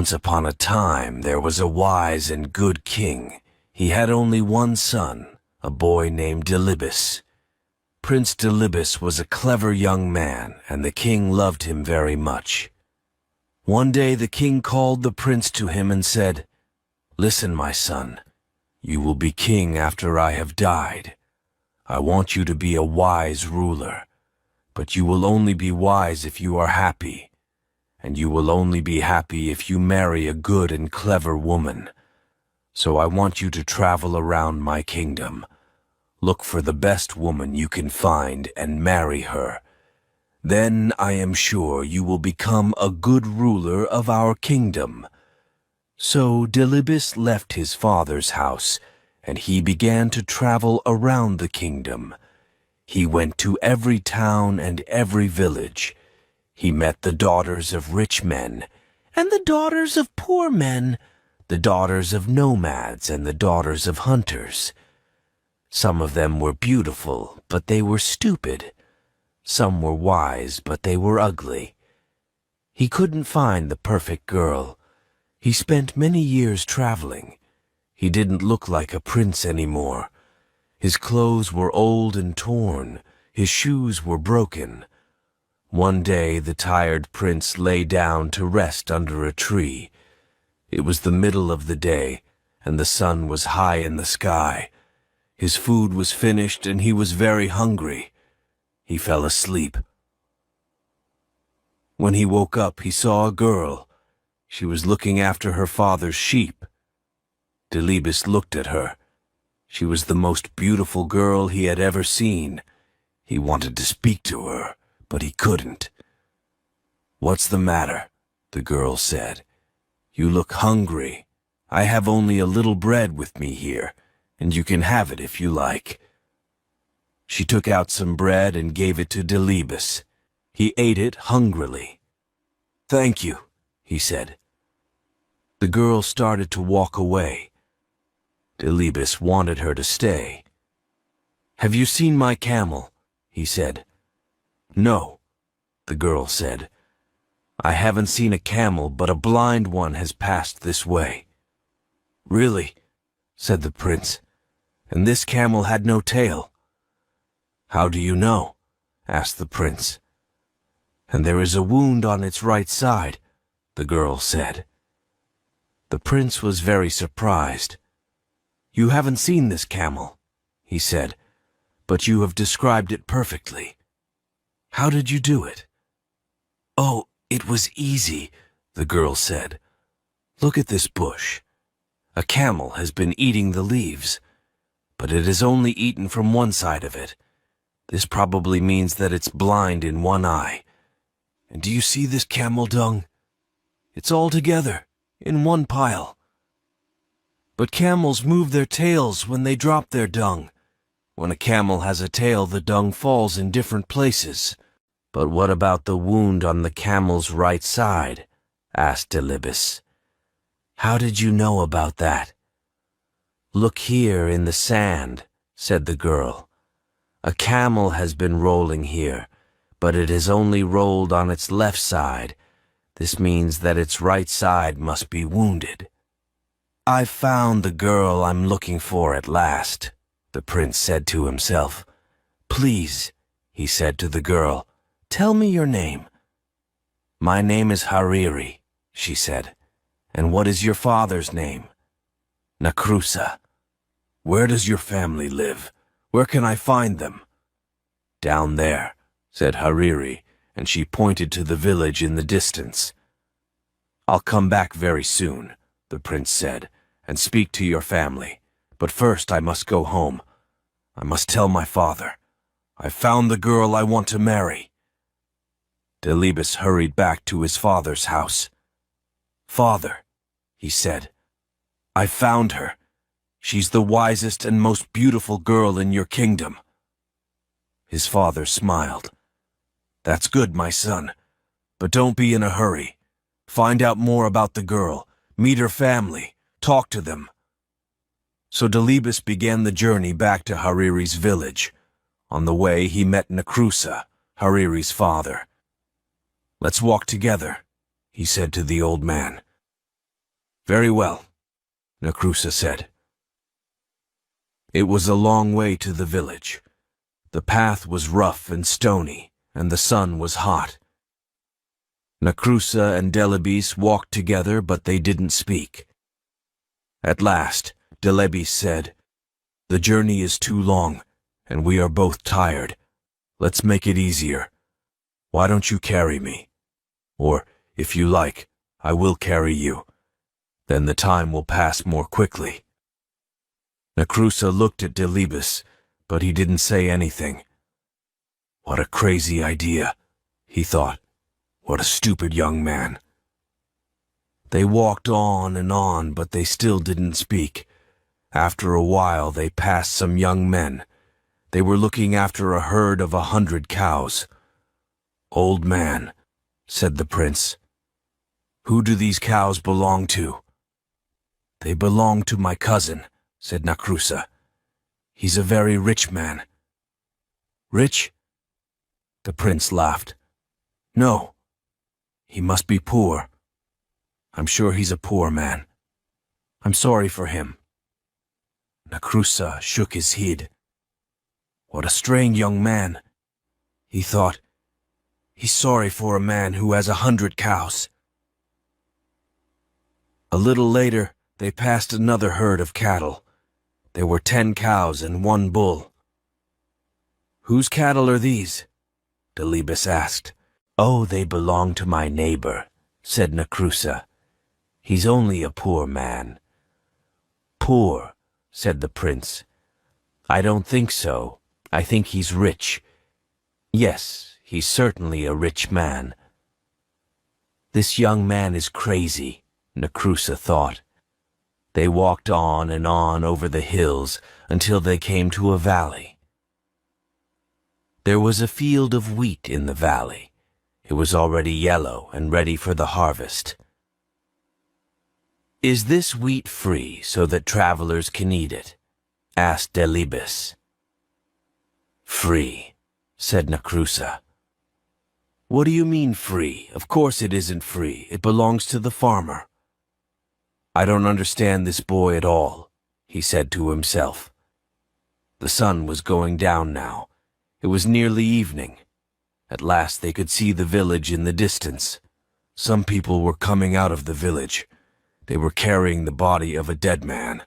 Once upon a time, there was a wise and good king. He had only one son, a boy named Delibes. Prince Delibes was a clever young man, and the king loved him very much. One day the king called the prince to him and said, "Listen, my son, you will be king after I have died. I want you to be a wise ruler, but you will only be wise if you are happy, and you will only be happy if you marry a good and clever woman. So I want you to travel around my kingdom. Look for the best woman you can find and marry her. Then I am sure you will become a good ruler of our kingdom." So Delibes left his father's house, and he began to travel around the kingdom. He went to every town and every village. He met the daughters of rich men, and the daughters of poor men, the daughters of nomads and the daughters of hunters. Some of them were beautiful, but they were stupid. Some were wise, but they were ugly. He couldn't find the perfect girl. He spent many years traveling. He didn't look like a prince anymore. His clothes were old and torn. His shoes were broken. One day the tired prince lay down to rest under a tree. It was the middle of the day, and the sun was high in the sky. His food was finished, and he was very hungry. He fell asleep. When he woke up, he saw a girl. She was looking after her father's sheep. Delibes looked at her. She was the most beautiful girl he had ever seen. He wanted to speak to her, but he couldn't. "What's the matter?" the girl said. "You look hungry. I have only a little bread with me here, and you can have it if you like." She took out some bread and gave it to Delibes. He ate it hungrily. "Thank you," he said. The girl started to walk away. Delibes wanted her to stay. "Have you seen my camel?" he said. "No," the girl said. "I haven't seen a camel, but a blind one has passed this way." "Really?" said the prince. "And this camel had no tail." "How do you know?" asked the prince. "And there is a wound on its right side," the girl said. The prince was very surprised. "You haven't seen this camel," he said, "but you have described it perfectly. How did you do it?" "Oh, it was easy," the girl said. "Look at this bush. A camel has been eating the leaves, but it has only eaten from one side of it. This probably means that it's blind in one eye. And do you see this camel dung? It's all together, in one pile. But camels move their tails when they drop their dung. When a camel has a tail, the dung falls in different places." "But what about the wound on the camel's right side?" asked Delibes. "How did you know about that?" "Look here in the sand," said the girl. "A camel has been rolling here, but it has only rolled on its left side. This means that its right side must be wounded." "I've found the girl I'm looking for at last," the prince said to himself. "Please," he said to the girl, "tell me your name." "My name is Hariri," she said. "And what is your father's name?" "Nakrusa." "Where does your family live? Where can I find them?" "Down there," said Hariri, and she pointed to the village in the distance. "I'll come back very soon," the prince said, "and speak to your family. But first I must go home. I must tell my father. I've found the girl I want to marry." Delibes hurried back to his father's house. "Father," he said, "I found her. She's the wisest and most beautiful girl in your kingdom." His father smiled. "That's good, my son. But don't be in a hurry. Find out more about the girl. Meet her family. Talk to them." So Delibes began the journey back to Hariri's village. On the way, he met Nakrusa, Hariri's father. "Let's walk together," he said to the old man. Very well, Nacrusa said. It was a long way to the village. The path was rough and stony, and the sun was hot. Nacrusa and Delibes walked together, but they didn't speak. At last, Delibes said, "The journey is too long, and we are both tired. Let's make it easier. Why don't you carry me? Or, if you like, I will carry you. Then the time will pass more quickly." Nacrusa looked at Delibes, but he didn't say anything. What a crazy idea, he thought. What a stupid young man. They walked on, but they still didn't speak. After a while, they passed some young men. They were looking after a herd of 100 cows. "Old man," said the prince, "who do these cows belong to?" "They belong to my cousin," said Nacrusa. "He's a very rich man." "Rich?" The prince laughed. "No, he must be poor. I'm sure he's a poor man. I'm sorry for him." Nacrusa shook his head. What a strange young man, he thought. He's sorry for a man who has 100 cows. A little later, they passed another herd of cattle. There were 10 cows and 1 bull. "Whose cattle are these?" Delibes asked. "Oh, they belong to my neighbor," said Nacrusa. "He's only a poor man." "Poor," said the prince. "I don't think so. I think he's rich. Yes, he's certainly a rich man." This young man is crazy, Nacrusa thought. They walked on and on over the hills until they came to a valley. There was a field of wheat in the valley. It was already yellow and ready for the harvest. "Is this wheat free so that travelers can eat it?" asked Delibes. "Free," said Nacrusa. "What do you mean free? Of course it isn't free. It belongs to the farmer." "I don't understand this boy at all," he said to himself. The sun was going down now. It was nearly evening. At last they could see the village in the distance. Some people were coming out of the village. They were carrying the body of a dead man.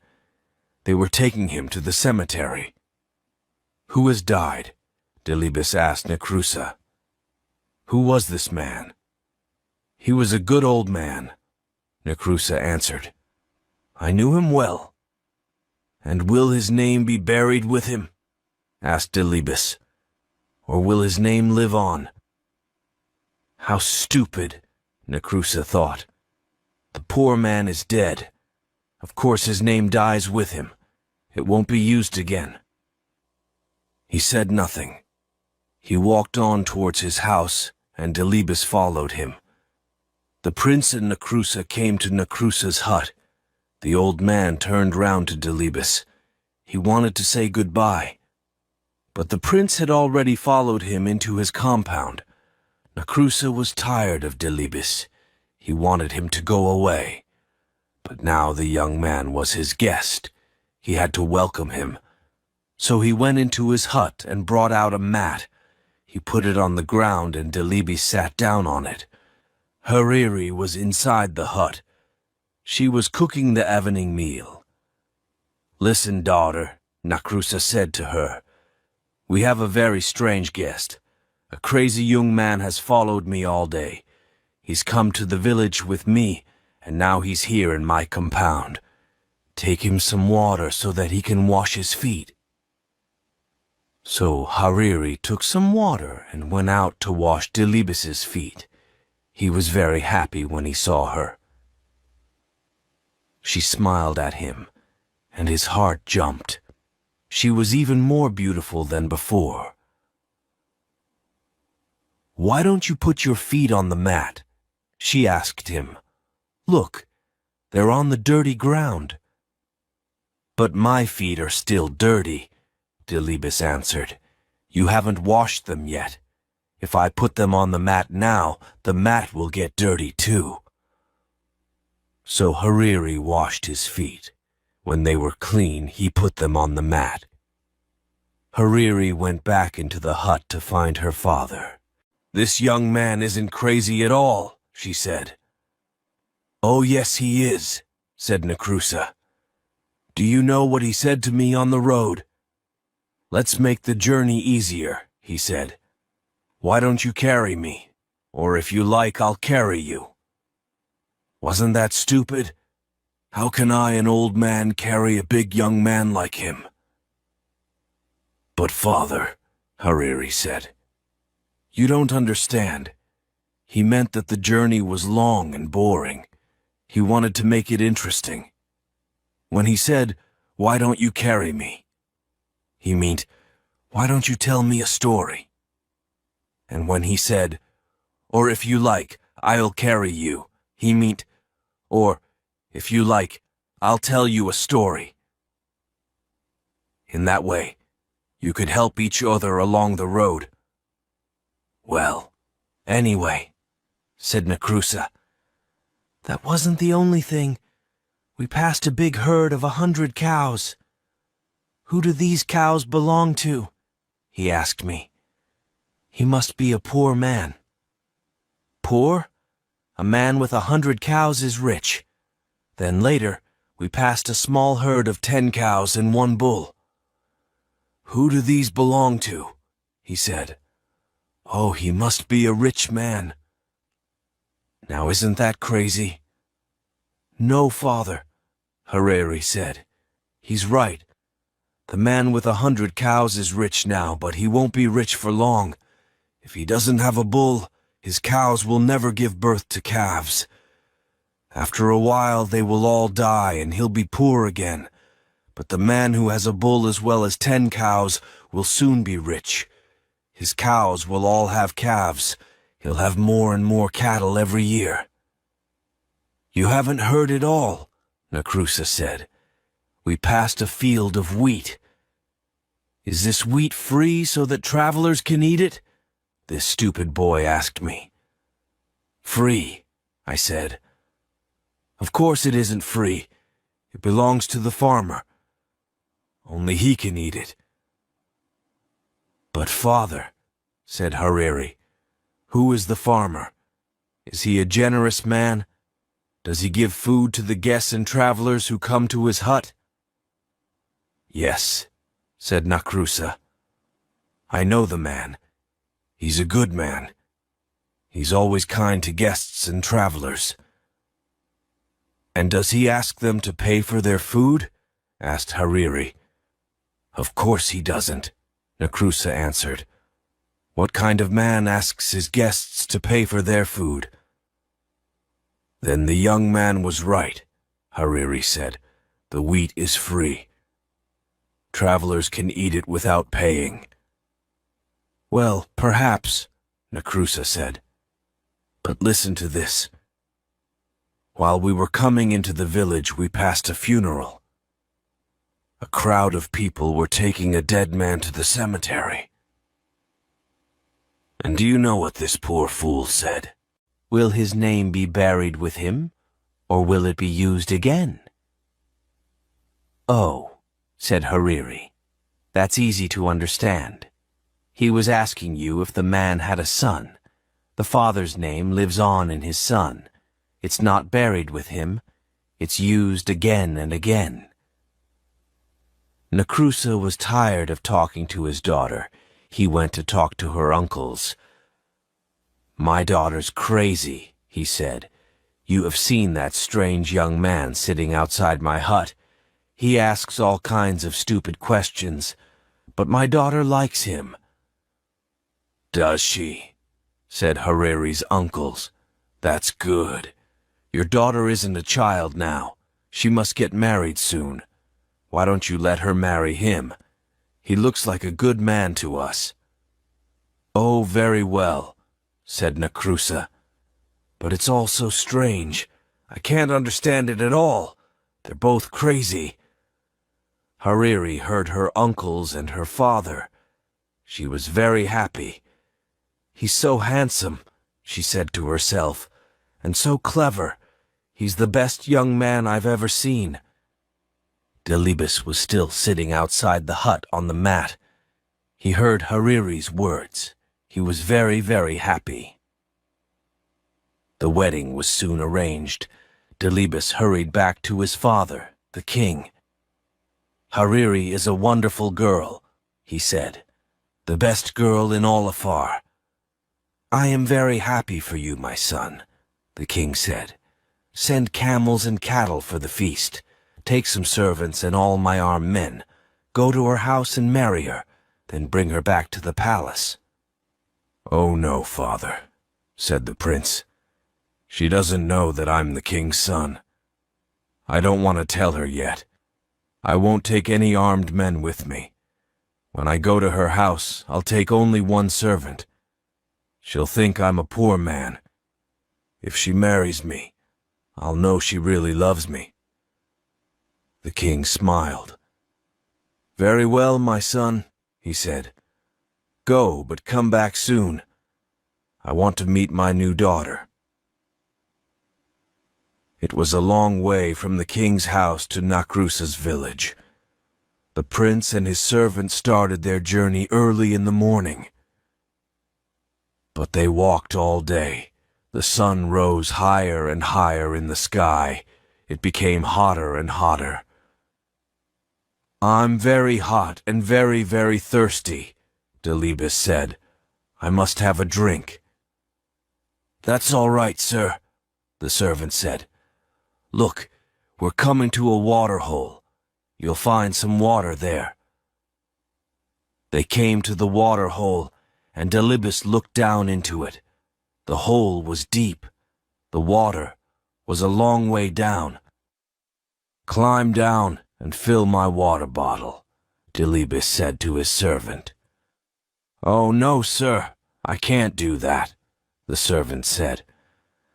They were taking him to the cemetery. "Who has died?" Delibes asked Nacrusa. "Who was this man?" "He was a good old man," Nacrusa answered. "I knew him well." "And will his name be buried with him?" asked Delibes. "Or will his name live on?" How stupid, Nacrusa thought. The poor man is dead. Of course his name dies with him. It won't be used again. He said nothing. He walked on towards his house, and Delibes followed him. The prince and Nacrusa came to Nacrusa's hut. The old man turned round to Delibes. He wanted to say goodbye. But the prince had already followed him into his compound. Nacrusa was tired of Delibes. He wanted him to go away. But now the young man was his guest. He had to welcome him. So he went into his hut and brought out a mat. He put it on the ground and Delibes sat down on it. Hariri was inside the hut. She was cooking the evening meal. "Listen, daughter," Nacrusa said to her. "We have a very strange guest. A crazy young man has followed me all day. He's come to the village with me, and now he's here in my compound. Take him some water so that he can wash his feet." So Hariri took some water and went out to wash Delibes's feet. He was very happy when he saw her. She smiled at him, and his heart jumped. She was even more beautiful than before. "Why don't you put your feet on the mat?" she asked him. "Look, they're on the dirty ground." "But my feet are still dirty," Delibes answered. "You haven't washed them yet. If I put them on the mat now, the mat will get dirty too." So Hariri washed his feet. When they were clean, he put them on the mat. Hariri went back into the hut to find her father. "This young man isn't crazy at all," she said. "Oh, yes, he is," said Nakrusa. "Do you know what he said to me on the road? 'Let's make the journey easier,' he said. 'Why don't you carry me? Or if you like, I'll carry you.' Wasn't that stupid? How can I, an old man, carry a big young man like him?" "But father," Hariri said, "you don't understand. He meant that the journey was long and boring. He wanted to make it interesting. When he said, 'Why don't you carry me?' he meant, 'Why don't you tell me a story?' And when he said, 'Or if you like, I'll carry you,' he meant, 'Or, if you like, I'll tell you a story.' In that way, you could help each other along the road." "Well, anyway," said Nakrusa, "that wasn't the only thing. We passed a big herd of 100 cows. 'Who do these cows belong to?' he asked me. 'He must be a poor man.' Poor? A man with 100 cows is rich. Then later, we passed a small herd of 10 cows and 1 bull. 'Who do these belong to?' he said. 'Oh, he must be a rich man.' Now isn't that crazy?" "No, father," Hariri said. "He's right. The man with 100 cows is rich now, but he won't be rich for long. If he doesn't have a bull, his cows will never give birth to calves. After a while, they will all die and he'll be poor again. But the man who has a bull as well as 10 cows will soon be rich. His cows will all have calves. He'll have more and more cattle every year." "You haven't heard it all," Nakrusa said. "We passed a field of wheat. Is this wheat free so that travelers can eat it?" this stupid boy asked me. "Free," I said. "Of course it isn't free. It belongs to the farmer. Only he can eat it." "But father," said Hariri, "who is the farmer? Is he a generous man? Does he give food to the guests and travelers who come to his hut?" "Yes," said Nakrusa. "I know the man. He's a good man. He's always kind to guests and travelers." "And does he ask them to pay for their food?" asked Hariri. "Of course he doesn't," Nakrusa answered. "What kind of man asks his guests to pay for their food?" "Then the young man was right," Hariri said. "The wheat is free. Travelers can eat it without paying." "Well, perhaps," Nakrusa said. "But listen to this. While we were coming into the village, we passed a funeral. A crowd of people were taking a dead man to the cemetery. And do you know what this poor fool said? 'Will his name be buried with him, or will it be used again?'" "Oh," said Hariri, "that's easy to understand. He was asking you if the man had a son. The father's name lives on in his son. It's not buried with him. It's used again and again." Nakrusa was tired of talking to his daughter. He went to talk to her uncles. "My daughter's crazy," he said. "You have seen that strange young man sitting outside my hut. He asks all kinds of stupid questions, but my daughter likes him." "Does she?" said Hariri's uncles. "That's good. Your daughter isn't a child now. She must get married soon. Why don't you let her marry him? He looks like a good man to us." "Oh, very well," said Nakrusa. "But it's all so strange. I can't understand it at all. They're both crazy." Hariri heard her uncles and her father. She was very happy. "He's so handsome," she said to herself, "and so clever. He's the best young man I've ever seen." Delibes was still sitting outside the hut on the mat. He heard Hariri's words. He was very, very happy. The wedding was soon arranged. Delibes hurried back to his father, the king. "Hariri is a wonderful girl," he said. "The best girl in all Afar." "I am very happy for you, my son," the king said. "Send camels and cattle for the feast. Take some servants and all my armed men. Go to her house and marry her, then bring her back to the palace." "Oh no, father," said the prince. "She doesn't know that I'm the king's son. I don't want to tell her yet. I won't take any armed men with me. When I go to her house, I'll take only one servant. She'll think I'm a poor man. If she marries me, I'll know she really loves me." The king smiled. "Very well, my son," he said. "Go, but come back soon. I want to meet my new daughter." It was a long way from the king's house to Nakrusa's village. The prince and his servant started their journey early in the morning. But they walked all day. The sun rose higher and higher in the sky. It became hotter and hotter. "I'm very hot and very, very thirsty," Delibes said. "I must have a drink." "That's all right, sir," the servant said. "Look, we're coming to a water hole. You'll find some water there." They came to the water hole, and Delibes looked down into it. The hole was deep. The water was a long way down. "Climb down and fill my water bottle," Delibes said to his servant. "Oh, no, sir, I can't do that," the servant said.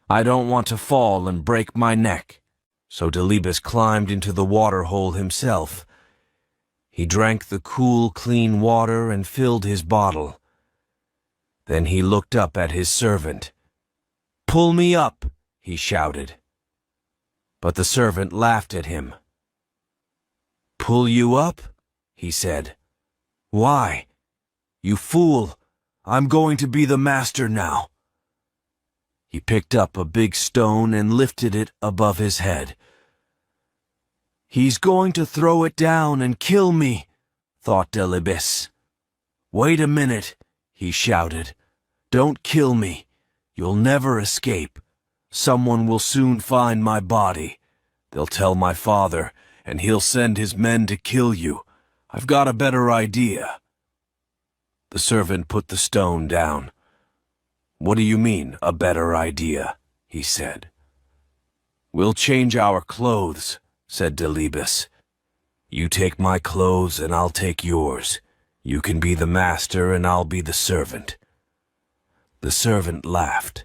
"I don't want to fall and break my neck." So Delibes climbed into the water hole himself. He drank the cool, clean water and filled his bottle. Then he looked up at his servant. "Pull me up," he shouted. But the servant laughed at him. "Pull you up?" he said. "Why? You fool! I'm going to be the master now." He picked up a big stone and lifted it above his head. "He's going to throw it down and kill me," thought Delibes. "Wait a minute," he shouted. "Don't kill me. You'll never escape. Someone will soon find my body. They'll tell my father, and he'll send his men to kill you. I've got a better idea." The servant put the stone down. "What do you mean, a better idea?" he said. "We'll change our clothes," said Delibes. "You take my clothes and I'll take yours. You can be the master and I'll be the servant." The servant laughed.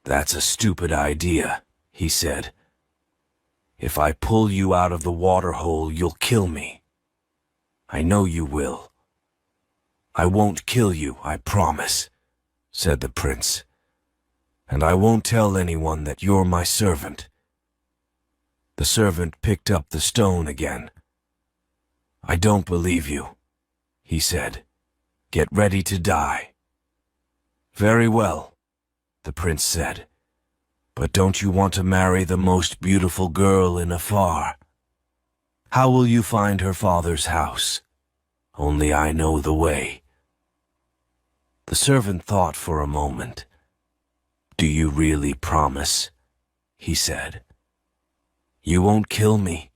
"That's a stupid idea," he said. "If I pull you out of the water hole, you'll kill me. I know you will." "I won't kill you, I promise," said the prince. "And I won't tell anyone that you're my servant." The servant picked up the stone again. "I don't believe you," he said. "Get ready to die." "Very well," the prince said. "But don't you want to marry the most beautiful girl in Afar? How will you find her father's house? Only I know the way." The servant thought for a moment. "Do you really promise?" he said. "You won't kill me.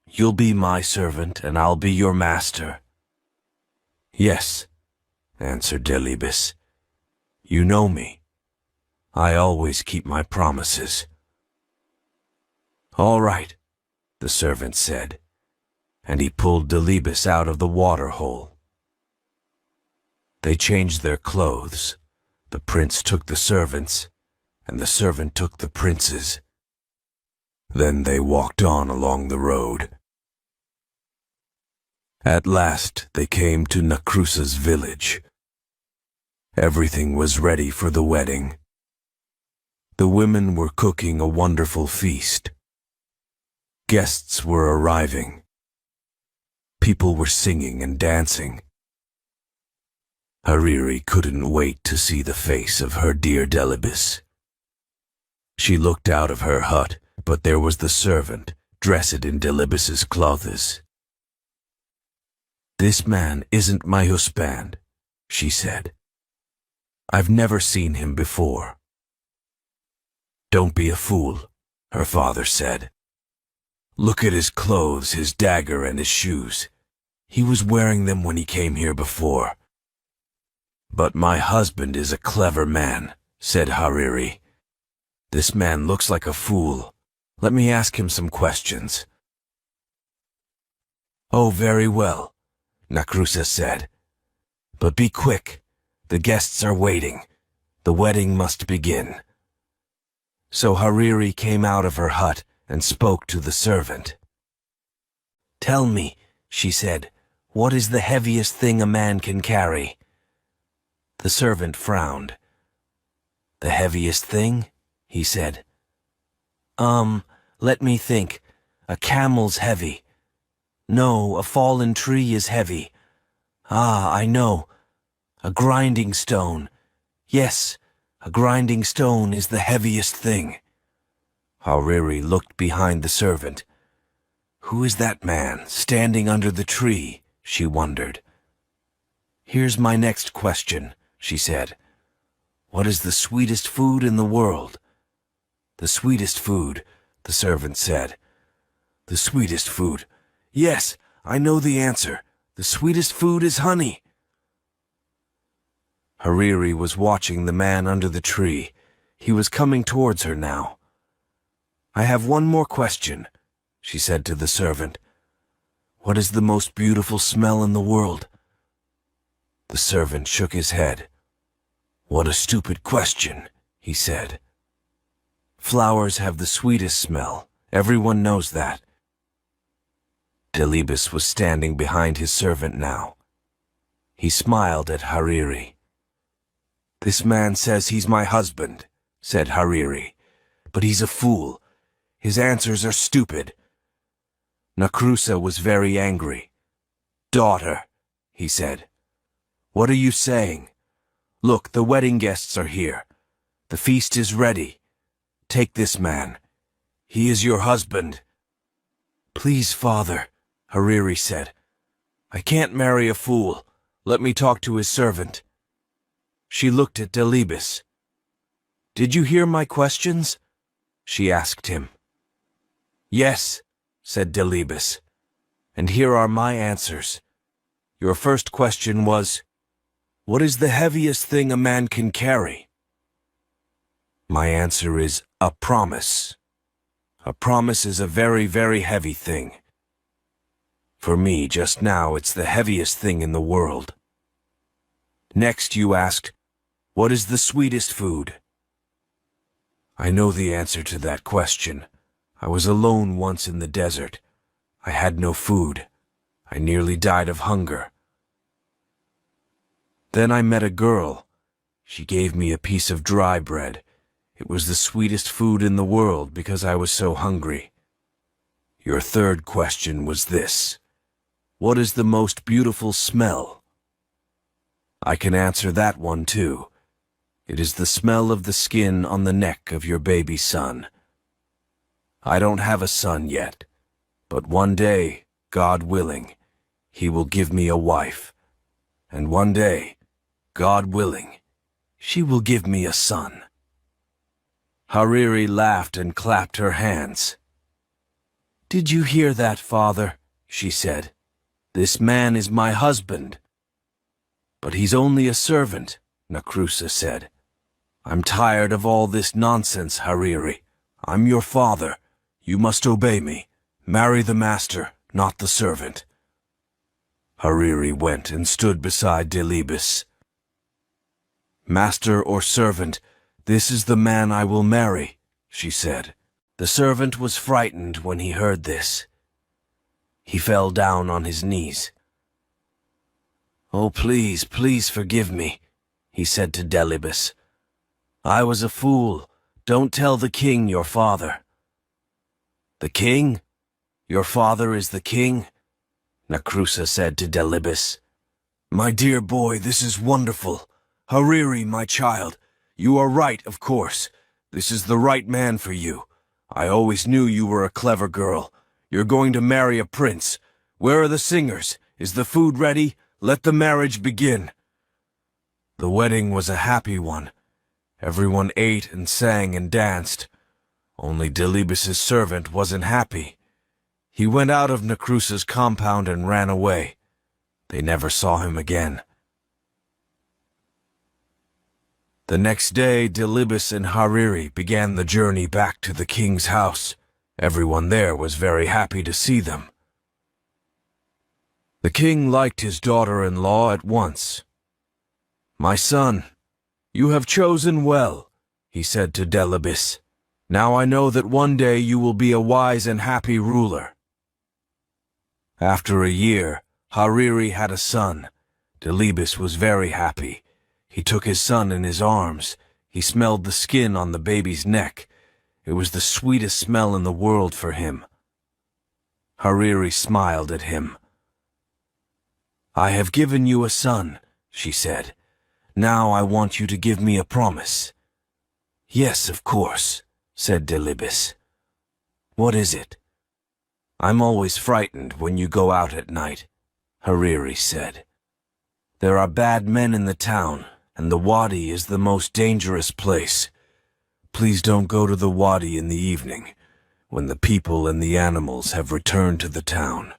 You'll be my servant and I'll be your master." "Yes," answered Delibes. "You know me. I always keep my promises." "All right," the servant said, and he pulled Delibes out of the water hole. They changed their clothes. The prince took the servants, and the servant took the prince's. Then they walked on along the road. At last they came to Nakrusa's village. Everything was ready for the wedding. The women were cooking a wonderful feast. Guests were arriving. People were singing and dancing. Hariri couldn't wait to see the face of her dear Delibes. She looked out of her hut, but there was the servant, dressed in Delibes's clothes. "This man isn't my husband," she said. "I've never seen him before." "Don't be a fool," her father said. "Look at his clothes, his dagger, and his shoes. He was wearing them when he came here before." "But my husband is a clever man," said Hariri. "This man looks like a fool. Let me ask him some questions." "Oh, very well," Nakrusa said. "But be quick. The guests are waiting. The wedding must begin." So Hariri came out of her hut and spoke to the servant. "Tell me," she said, "what is the heaviest thing a man can carry?" The servant frowned. "The heaviest thing?" he said. Let me think. A camel's heavy. No, a fallen tree is heavy. Ah, I know. A grinding stone. Yes, a grinding stone is the heaviest thing." Hariri looked behind the servant. "Who is that man standing under the tree?" she wondered. "Here's my next question," she said. "What is the sweetest food in the world?" "The sweetest food," the servant said. "The sweetest food. Yes, I know the answer. The sweetest food is honey." Hariri was watching the man under the tree. He was coming towards her now. "I have one more question," she said to the servant. "What is the most beautiful smell in the world?" The servant shook his head. "What a stupid question," he said. "Flowers have the sweetest smell. Everyone knows that." Delibes was standing behind his servant now. He smiled at Hariri. "This man says he's my husband," said Hariri, "but he's a fool. His answers are stupid." Nakrusa was very angry. "Daughter," he said, "what are you saying? Look, the wedding guests are here. The feast is ready. Take this man. He is your husband." "Please, father," Hariri said. "I can't marry a fool. Let me talk to his servant." She looked at Delibes. "Did you hear my questions?" she asked him. "Yes," said Delibes, "and here are my answers. Your first question was, what is the heaviest thing a man can carry? My answer is a promise. A promise is a very, very heavy thing. For me, just now, it's the heaviest thing in the world. Next, you asked, what is the sweetest food? I know the answer to that question. I was alone once in the desert. I had no food. I nearly died of hunger. Then I met a girl. She gave me a piece of dry bread. It was the sweetest food in the world because I was so hungry. Your third question was this. What is the most beautiful smell? I can answer that one too. It is the smell of the skin on the neck of your baby son. I don't have a son yet, but one day, God willing, he will give me a wife. And one day, God willing, she will give me a son. Hariri laughed and clapped her hands. Did you hear that, father? She said. This man is my husband. But he's only a servant, Nakrusa said. I'm tired of all this nonsense, Hariri. I'm your father. You must obey me. Marry the master, not the servant. Hariri went and stood beside Delibes. Master or servant, this is the man I will marry, she said. The servant was frightened when he heard this. He fell down on his knees. Oh, please, please forgive me, he said to Delibes. I was a fool. Don't tell the king your father." "The king? Your father is the king?" Nacrusa said to Delibes. "My dear boy, this is wonderful. Hariri, my child, you are right, of course. This is the right man for you. I always knew you were a clever girl. You're going to marry a prince. Where are the singers? Is the food ready? Let the marriage begin." The wedding was a happy one. Everyone ate and sang and danced. Only Delibes' servant wasn't happy. He went out of Nacrusa's compound and ran away. They never saw him again. The next day, Delibes and Hariri began the journey back to the king's house. Everyone there was very happy to see them. The king liked his daughter-in-law at once. "My son, you have chosen well," he said to Delibes. "Now I know that one day you will be a wise and happy ruler." After a year, Hariri had a son. Delibes was very happy. He took his son in his arms. He smelled the skin on the baby's neck. It was the sweetest smell in the world for him. Hariri smiled at him. "I have given you a son," she said. "Now I want you to give me a promise." "Yes, of course," said Delibes. "What is it?" "I'm always frightened when you go out at night," Hariri said. "There are bad men in the town, and the wadi is the most dangerous place. Please don't go to the wadi in the evening, when the people and the animals have returned to the town.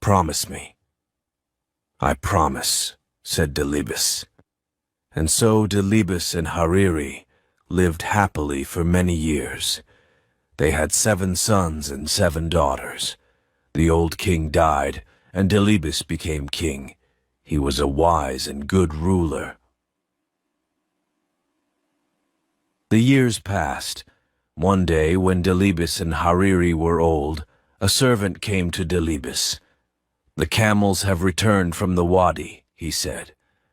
Promise me." "I promise," said Delibes. And so Delibes and Hariri lived happily for many years. They had 7 sons and 7 daughters. The old king died, and Delibes became king. He was a wise and good ruler. The years passed. One day, when Delibes and Hariri were old, a servant came to Delibes. "The camels have returned from the wadi," he said,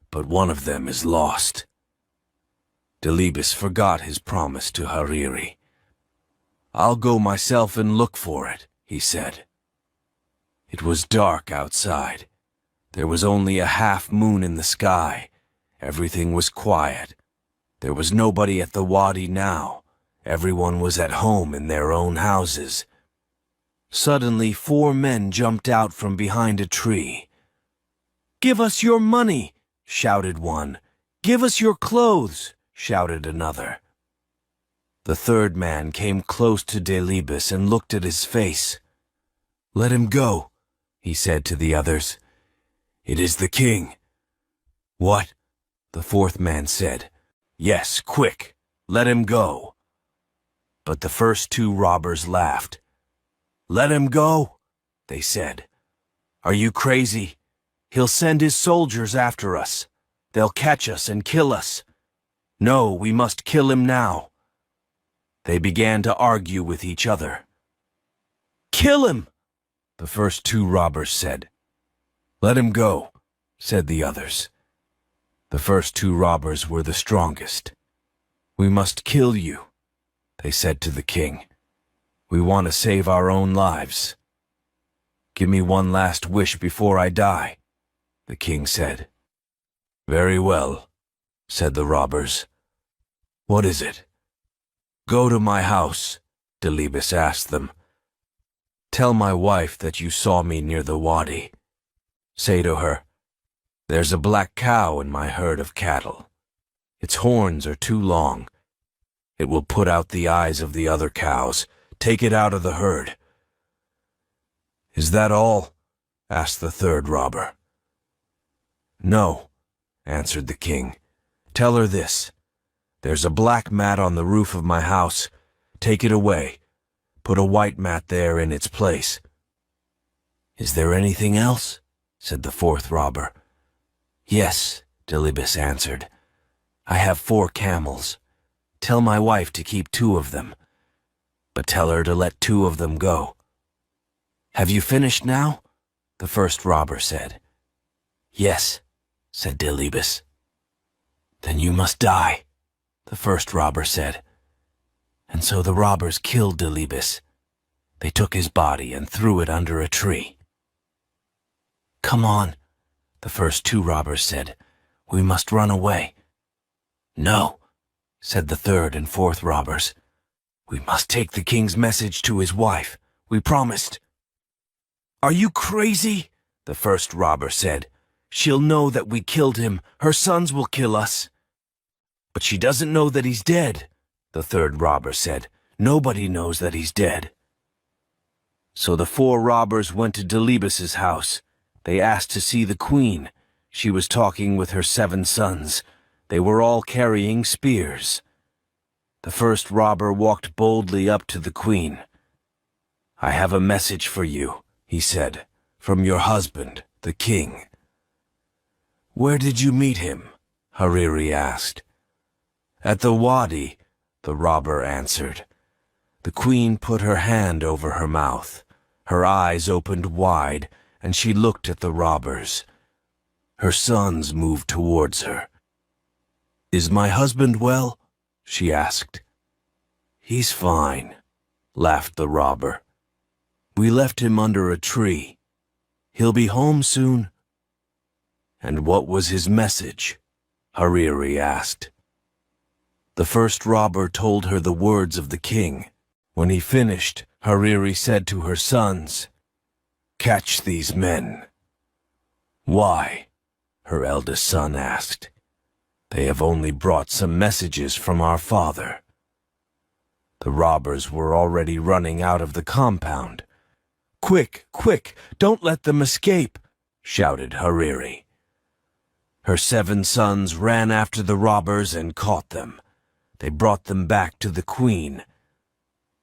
"but one of them is lost." Delibes forgot his promise to Hariri. "I'll go myself and look for it," he said. It was dark outside. There was only a half moon in the sky. Everything was quiet. There was nobody at the wadi now. Everyone was at home in their own houses. Suddenly 4 men jumped out from behind a tree. "Give us your money!" shouted one. "Give us your clothes!" shouted another. The 3rd man came close to Delibes and looked at his face. "Let him go," he said to the others. "It is the king." "What?" the 4th man said. "Yes, quick, let him go." But the first 2 robbers laughed. "Let him go," they said. "Are you crazy? He'll send his soldiers after us. They'll catch us and kill us. No, we must kill him now." They began to argue with each other. "Kill him," the first 2 robbers said. "Let him go," said the others. The first 2 robbers were the strongest. "We must kill you," they said to the king. "We want to save our own lives." "Give me one last wish before I die," the king said. "Very well," said the robbers. "What is it?" "Go to my house," Delibes asked them. "Tell my wife that you saw me near the wadi. Say to her, 'There's a black cow in my herd of cattle. Its horns are too long. It will put out the eyes of the other cows. Take it out of the herd.'" "Is that all?" asked the 3rd robber. "No," answered the king. "Tell her this. There's a black mat on the roof of my house. Take it away. Put a white mat there in its place." "Is there anything else?" said the 4th robber. "Yes," Delibes answered. "I have 4 camels. Tell my wife to keep 2 of them, but tell her to let 2 of them go." "Have you finished now?" the first robber said. "Yes," said Delibes. "Then you must die," the first robber said. And so the robbers killed Delibes. They took his body and threw it under a tree. "Come on," the first two robbers said. "We must run away." "No," said the third and fourth robbers. "We must take the king's message to his wife. We promised." "Are you crazy?" the first robber said. "She'll know that we killed him. Her sons will kill us." "But she doesn't know that he's dead," the third robber said. "Nobody knows that he's dead." So the four robbers went to Delibes's house. They asked to see the queen. She was talking with her 7 sons. They were all carrying spears. The first robber walked boldly up to the queen. "I have a message for you," he said, "from your husband, the king." "Where did you meet him?" Hariri asked. "At the wadi," the robber answered. The queen put her hand over her mouth. Her eyes opened wide, and she looked at the robbers. Her sons moved towards her. "Is my husband well?" she asked. "He's fine," laughed the robber. "We left him under a tree. He'll be home soon." "And what was his message?" Hariri asked. The first robber told her the words of the king. When he finished, Hariri said to her sons, "Catch these men." "Why?" her eldest son asked. "They have only brought some messages from our father." The robbers were already running out of the compound. "Quick, quick, don't let them escape," shouted Hariri. Her 7 sons ran after the robbers and caught them. They brought them back to the queen.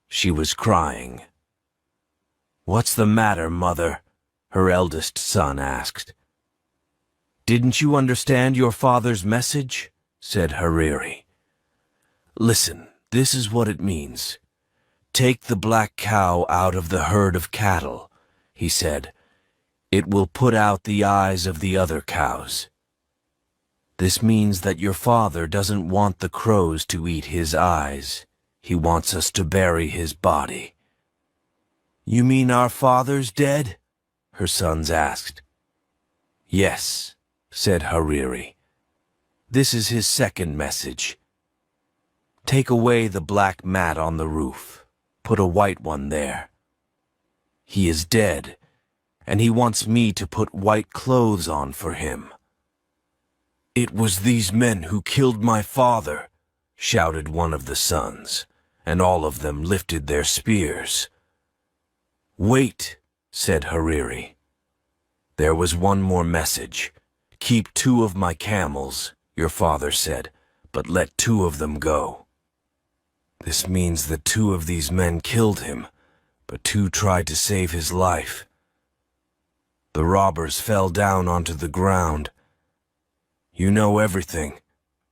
She was crying. "What's the matter, mother?" her eldest son asked. "Didn't you understand your father's message?" said Hariri. "Listen, this is what it means. Take the black cow out of the herd of cattle," he said. "It will put out the eyes of the other cows." This means that your father doesn't want the crows to eat his eyes. He wants us to bury his body. "You mean our father's dead?" her sons asked. "Yes," said Hariri. "This is his second message. Take away the black mat on the roof. Put a white one there. He is dead, and he wants me to put white clothes on for him." "It was these men who killed my father," shouted one of the sons, and all of them lifted their spears. "Wait," said Hariri. "There was one more message. Keep 2 of my camels," your father said, "but let 2 of them go." This means that 2 of these men killed him, but 2 tried to save his life. The robbers fell down onto the ground. "You know everything,"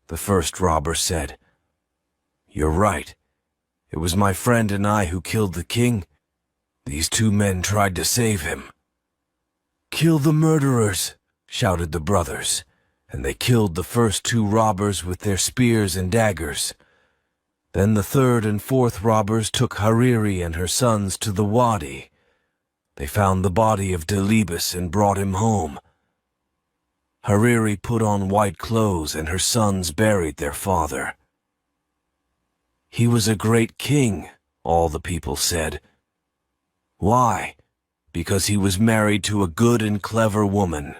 the first robber said. "You're right. It was my friend and I who killed the king. These 2 men tried to save him." "Kill the murderers," shouted the brothers, and they killed the first 2 robbers with their spears and daggers. Then the third and fourth robbers took Hariri and her sons to the wadi. They found the body of Delibes and brought him home. Hariri put on white clothes and her sons buried their father. "He was a great king," all the people said. "Why?" "Because he was married to a good and clever woman.